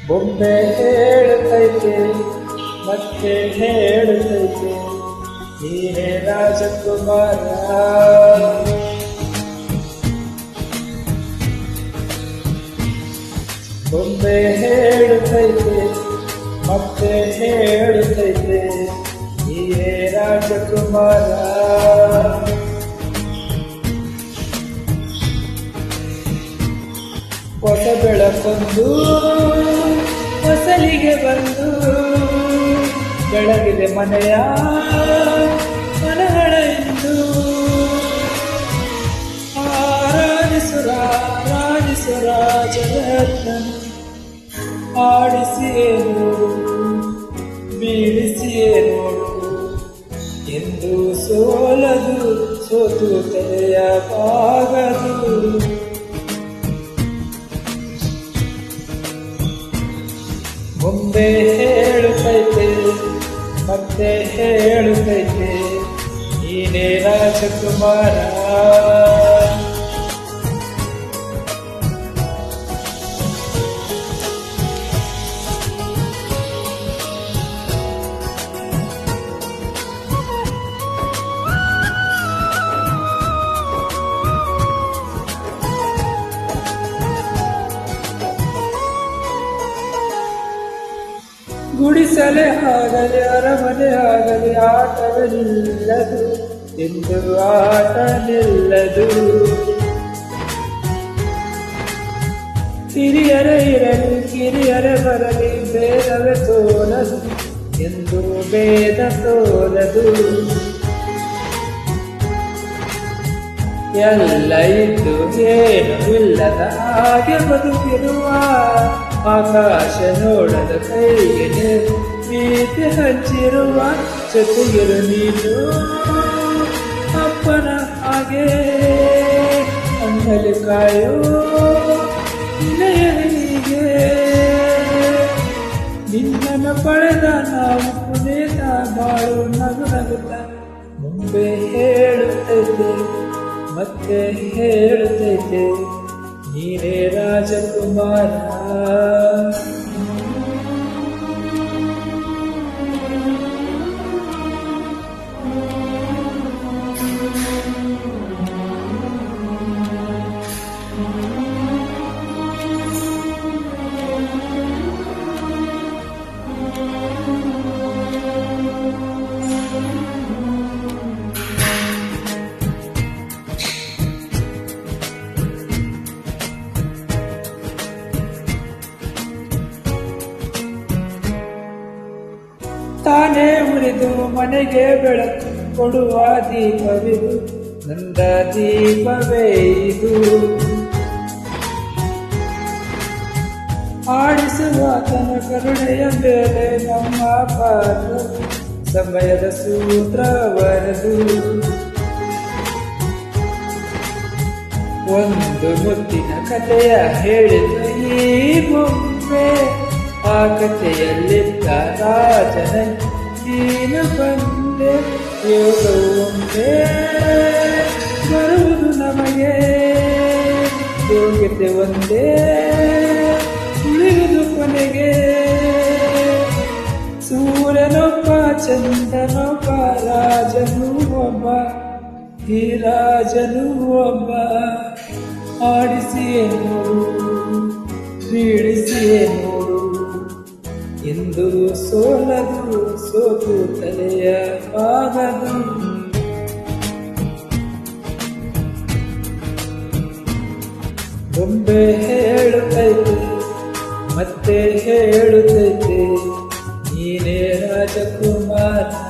ಬೊಂಬೆ ಹೇಳುತ್ತೈತೆ ಮತ್ತೆ ಹೇಳುತ್ತೈತೆ ನೀನೇ ರಾಜಕುಮಾರ. ಬೊಂಬೆ ಹೇಳುತ್ತೈತೆ ಮತ್ತೆ ಹೇಳುತ್ತೈತೆ ನೀನೇ ರಾಜಕುಮಾರ. ಹೊಸ ಬೆಳಕೊಂದು ಹೊಸಲಿಗೆ ಬಂದು ಬೆಳಗಿದೆ ಮನೆಯ ಮನಗಳ ಎಂದು ರಾಜರತ್ನನು ಆಡಿಸಿಯೇ ನೋಡು ಬೀಳಿಸಿಯೇ ನೋಡು ಎಂದು ಸೋಲದು ಸೋತು ತಲೆಯ ಬಾಗದು. ಬೊಂಬೆ ಹೇಳುತ್ತೈತೆ ಮತ್ತೆ ಹೇಳುತ್ತೈತೆ ನೀನೇ ರಾಜಕುಮಾರ. ಗುಡಿಸಲೇ ಆಗಲಿ ಅರಮನೆ ಆಗಲಿ ಆಟವೇ ನಿಲ್ಲದು ಎಂದು ಆಟ ನಿಲ್ಲದು. ಹಿರಿಯರೇ ಇರಲಿ ಕಿರಿಯರೇ ಬರಲಿ ಭೇದವೇ ತೋರದು ಎಂದು ಭೇದ ತೋರದು. ಎಲ್ಲ ಇದ್ದು ಏನು ಇಲ್ಲದ ಹಾಗೆ ಬದುಕಿರುವ ಆಕಾಶ ನೋಡದ ಕೈಗೆ ಪ್ರೀತಿ ಹಂಚಿರುವ ಜೊತೆಗಿರು ನೀನು ಅಪ್ಪನ ಹಾಗೆ ಅಂಗಲಿ ಕಾಯೋ ನಿನಗೆ. ನಿನ್ನನ್ನು ಪಡೆದ ನಾವು ಪುನೀತ ಬಾಳು ನಗು ನಗುತ್ತ. ಮುಂದೆ ಹೇಳುತ್ತೈತೆ ಮತ್ತೆ ಹೇಳುತ್ತೈತೆ ನೀನೇ ರಾಜಕುಮಾರ. ತಾನೇ ಉರಿದು ಮನೆಗೆ ಬೆಳಕು ಕೊಡುವ ದೀಪವಿದು ನಂದ ದೀಪವೇ ಇದು. ಆಡಿಸುವ ತನ ಕರುಣೆಯ ಮೇಲೆ ನಮ್ಮ ಪಾತ್ರ ಸಮಯದ ಸೂತ್ರವರದು. ಒಂದು ಮುತ್ತಿನ ಕಥೆಯ ಹೇಳಿದ ಈ ಬೊಂಬೆ ಆ ಕಥೆಯಲ್ಲಿದ್ದ ರಾಜನ ನೀನು ಬಂದೆ. ಯೋಗವು ಒಂದೇ ಬರುವುದು ನಮಗೆ ಯೋಗ್ಯತೆ ಒಂದೇ ಉಳಿಯುವುದು ಕೊನೆಗೆ. ಸೂರ್ಯನೊಬ್ಬ ಚಂದ್ರನೊಬ್ಬ ರಾಜನು ಒಬ್ಬ ಈ ರಾಜನು ಒಬ್ಬ. ಆಡಿಸಿಯೇ ನೋಡು ಬೀಳಿಸಿಯೇ ನೋಡು ಎಂದು ಸೋಲದು ಸೋತು ತಲೆಯ ಬಾಗದು. ಬೊಂಬೆ ಹೇಳುತ್ತೈತೆ ಮತ್ತೆ ಹೇಳುತ್ತೈತೆ ನೀನೇ ರಾಜಕುಮಾರ.